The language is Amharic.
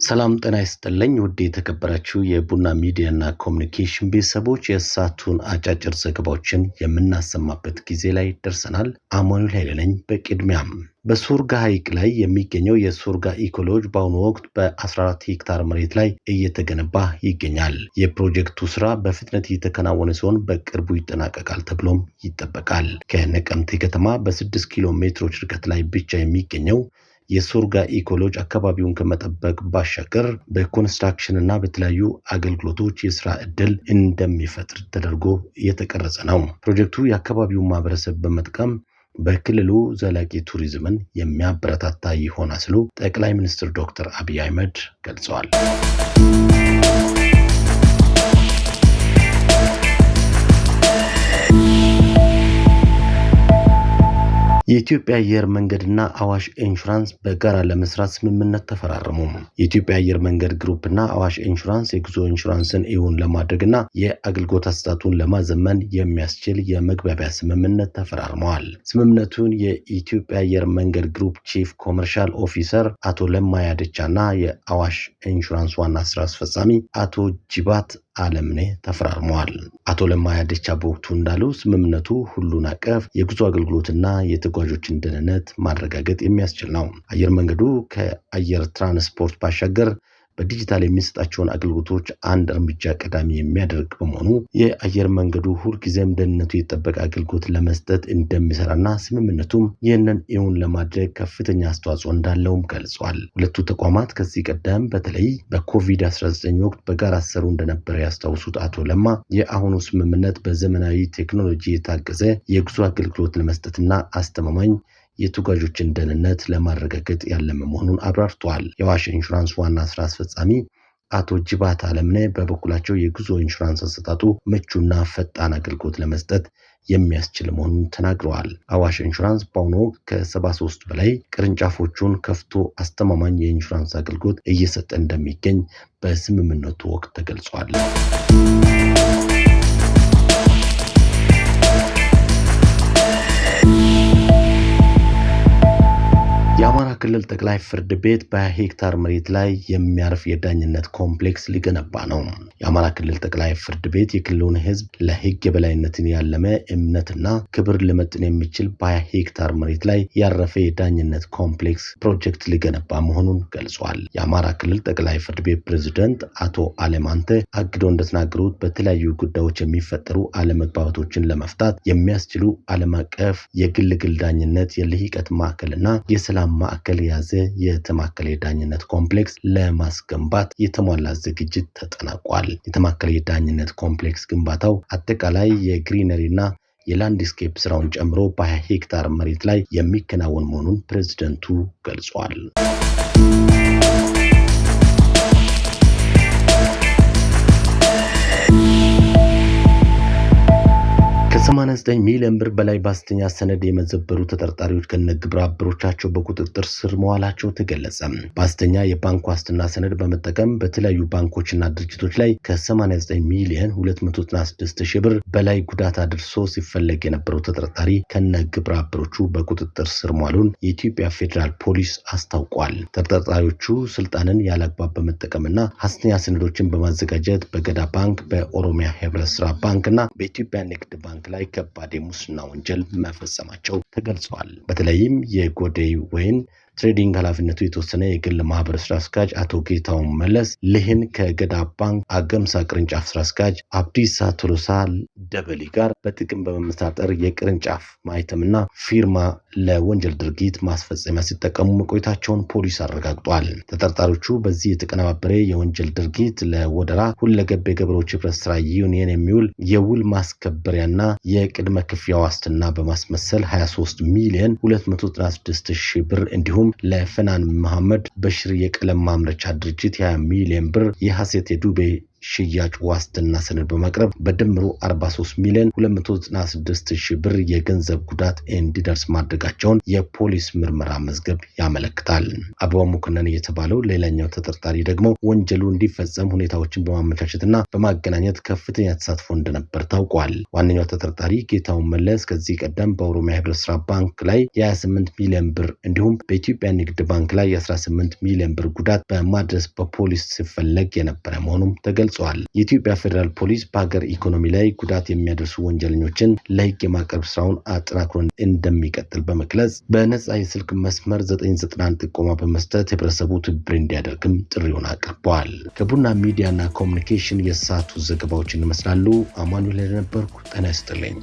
ሰላም ጤና ይስጥልኝ ውድ የተከበራችሁ የቡና ሚዲያና ኮሙኒኬሽን ቤተሰቦች የሰዓቱን አጫጭር ዘገባዎችን የምናሰማበት ጊዜ ላይ ደርሰናል። አማኑኤል ኃይለ ነኝ። በቅድሚያም በሱርጋ ሐይቅ ላይ የሚገኘው የሱርጋ ኢኮሎጂ በአሁኑ ወቅት በ14 ሄክታር መሬት ላይ እየተገነባ ይገኛል። የፕሮጀክቱ ስራ በፍጥነት እየተከናወነ ሲሆን በቅርቡ ይጠናቀቃል ተብሎም ይጠበቃል። ከነቀምቴ ከተማ በ6 ኪሎ ሜትሮች ርቀት ላይ ብቻ የሚገኘው የሱርጋ ኢኮሎጂ አካባቢውን ከመጠበቅ ባሻገር በኮንስትራክሽን እና በተለያዩ አገልግሎቶች የስራ ዕድል እንደሚፈጥር ተደርጎ የተቀረጸ ነው። ፕሮጀክቱ የአካባቢውን ማህበረሰብ በመጥቀም በክልሉ ዘላቂ ቱሪዝምን የሚያበረታታ ይሆናል ሲሉ ጠቅላይ ሚኒስትር ዶክተር አብይ አህመድ ገልጸዋል። የኢትዮጵያ አየር መንገድና አዋሽ ኢንሹራንስ በጋራ ለመስራት ስምምነት ተፈራረሙ። የኢትዮጵያ አየር መንገድ ግሩፕና አዋሽ ኢንሹራንስ የጉዞ ኢንሹራንስን እውን ለማድረግና የአገልግሎት አሰጣጡን ለማዘመን የሚያስችል የመግባቢያ ስምምነት ተፈራርመዋል። ስምምነቱን የኢትዮጵያ አየር መንገድ ግሩፕ ቺፍ ኮመርሻል ኦፊሰር አቶ ለማ ያደቻና የአዋሽ ኢንሹራንስ ዋና ስራ አስፈጻሚ አቶ ጅባት አለምኔ ተፈራርመዋል። አቶ ለማ ያደቻ በወቅቱ እንዳሉ ስምምነቱ ሁሉን አቀፍ የጉዞ አገልግሎትና የተጓዦችን ደህንነት ማረጋገጥ የሚያስችል ነው። አየር መንገዱ ከአየር ትራንስፖርት ባሻገር በዲጂታል የሚሰጣቸውን አገልግሎቶች አንድ እርምጃ ቀዳሚ የሚያደርግ በመሆኑ የአየር መንገዱ ሁልጊዜም ደህንነቱ የተጠበቀ አገልግሎት ለመስጠት እንደሚሰራና ስምምነቱም ይህንን እውን ለማድረግ ከፍተኛ አስተዋጽኦ እንዳለውም ገልጿል። ሁለቱ ተቋማት ከዚህ ቀደም በተለይ በኮቪድ-19 ወቅት በጋራ ሲሰሩ እንደነበረ ያስታውሱት አቶ ለማ የአሁኑ ስምምነት በዘመናዊ ቴክኖሎጂ የታገዘ የጉዞ አገልግሎት ለመስጠትና አስተማማኝ የተጓዦችን ደህንነት ለማረጋገጥ ያለመ መሆኑን አብራርተዋል። የአዋሽ ኢንሹራንስ ዋና ስራ አስፈጻሚ አቶ ጅባት አለምኔ በበኩላቸው የጉዞ ኢንሹራንስ አሰጣጡ ምቹና ፈጣን አገልግሎት ለመስጠት የሚያስችል መሆኑን ተናግረዋል። አዋሽ ኢንሹራንስ በአሁኑ ወቅት ከ73 በላይ ቅርንጫፎቹን ከፍቶ አስተማማኝ የኢንሹራንስ አገልግሎት እየሰጠ እንደሚገኝ በስምምነቱ ወቅት ተገልጿል። የአማራ ክልል ጠቅላይ ፍርድ ቤት በ20 መሬት ላይ የሚያርፍ የዳኝነት ኮምፕሌክስ ሊገነባ ነው። የአማራ ክልል ጠቅላይ ፍርድ ቤት የክልሉን ሕዝብ ለሕግ የበላይነትን ያለመ እምነትና ክብር ሊመጥን የሚችል በ20 መሬት ላይ ያረፈ የዳኝነት ኮምፕሌክስ ፕሮጀክት ሊገነባ መሆኑን ገልጿል። የአማራ ክልል ጠቅላይ ፍርድ ቤት ፕሬዝዳንት አቶ አለማንተ አግደው እንደተናገሩት በተለያዩ ጉዳዮች የሚፈጠሩ አለመግባባቶችን ለመፍታት የሚያስችሉ ዓለም አቀፍ የግል ዳኝነት የልሂቀት ማዕከልና የሰላም ማዕከል የያዘ የተማከለ የዳኝነት ኮምፕሌክስ ለማስገንባት የተሟላ ዝግጅት ተጠናቋል። የተማከለ የዳኝነት ኮምፕሌክስ ግንባታው አጠቃላይ የግሪነሪና የላንድስኬፕ ስራውን ጨምሮ በ20 ሄክታር መሬት ላይ የሚከናወን መሆኑን ፕሬዝዳንቱ ገልጿል። ከ89 ሚሊዮን ብር በላይ በሐሰተኛ ሰነድ የመዘበሩ ተጠርጣሪዎች ከነግብረ አበሮቻቸው በቁጥጥር ስር መዋላቸው ተገለጸ። በሐሰተኛ የባንክ ዋስትና ሰነድ በመጠቀም በተለያዩ ባንኮችና ድርጅቶች ላይ ከ89 ሚሊዮን 296 ሺህ ብር በላይ ጉዳት አድርሶ ሲፈለግ የነበረው ተጠርጣሪ ከነግብረ አበሮቹ በቁጥጥር ስር መዋሉን የኢትዮጵያ ፌዴራል ፖሊስ አስታውቋል። ተጠርጣሪዎቹ ስልጣንን ያላግባብ በመጠቀምና ሐሰተኛ ሰነዶችን በማዘጋጀት በገዳ ባንክ፣ በኦሮሚያ ህብረት ስራ ባንክና በኢትዮጵያ ንግድ ባንክ ላይ ከባድ የሙስና ወንጀል መፈጸማቸው ተገልጿል። በተለይም የጎዴ ወይን ትሬዲንግ ኃላፊነቱ የተወሰነ የግል ማህበር ስራ አስኪያጅ አቶ ጌታውን መለስ ልህን ከገዳ ባንክ አገምሳ ቅርንጫፍ ስራ አስኪያጅ አብዲሳ ቶሎሳ ደበሊ ጋር በጥቅም በመመሳጠር የቅርንጫፍ ማህተምና ፊርማ ለወንጀል ድርጊት ማስፈጸሚያ ሲጠቀሙ መቆየታቸውን ፖሊስ አረጋግጧል። ተጠርጣሪዎቹ በዚህ የተቀነባበረ የወንጀል ድርጊት ለወደራ ሁለገብ የገበሬዎች ህብረት ስራ ዩኒየን የሚውል የውል ማስከበሪያና የቅድመ ክፍያ ዋስትና በማስመሰል 23 ሚሊዮን 296 ሺህ ብር እንዲሁም ለፈናን መሐመድ በሽር የቀለም ማምረቻ ድርጅት 20 ሚሊዮን ብር የሐሰት የዱቤ ሽያጭ ዋስትና ሰነድ በማቅረብ በድምሩ 43 ሚሊዮን 296 ሺህ ብር የገንዘብ ጉዳት እንዲደርስ ማድረጋቸውን የፖሊስ ምርመራ መዝገብ ያመለክታል። አበባው መኮንን የተባለው ሌላኛው ተጠርጣሪ ደግሞ ወንጀሉ እንዲፈጸም ሁኔታዎችን በማመቻቸትና በማገናኘት ከፍተኛ ተሳትፎ እንደነበር ታውቋል። ዋነኛው ተጠርጣሪ ጌታውን መለስ ከዚህ ቀደም በኦሮሚያ ህብረት ስራ ባንክ ላይ የ28 ሚሊዮን ብር እንዲሁም በኢትዮጵያ ንግድ ባንክ ላይ የ18 ሚሊዮን ብር ጉዳት በማድረስ በፖሊስ ሲፈለግ የነበረ መሆኑም ተገልጿል። የኢትዮጵያ ፌዴራል ፖሊስ በሀገር ኢኮኖሚ ላይ ጉዳት የሚያደርሱ ወንጀለኞችን ለህግ የማቅረብ ስራውን አጠናክሮ እንደሚቀጥል በመግለጽ በነጻ የስልክ መስመር 991 ጥቆማ በመስጠት ህብረተሰቡ ትብብር እንዲያደርግም ጥሪውን አቅርበዋል። ከቡና ሚዲያና ኮሚኒኬሽን የሰዓቱ ዘገባዎችን ይመስላሉ። አማኑኤል ነበርኩ። ጤና ይስጥልኝ።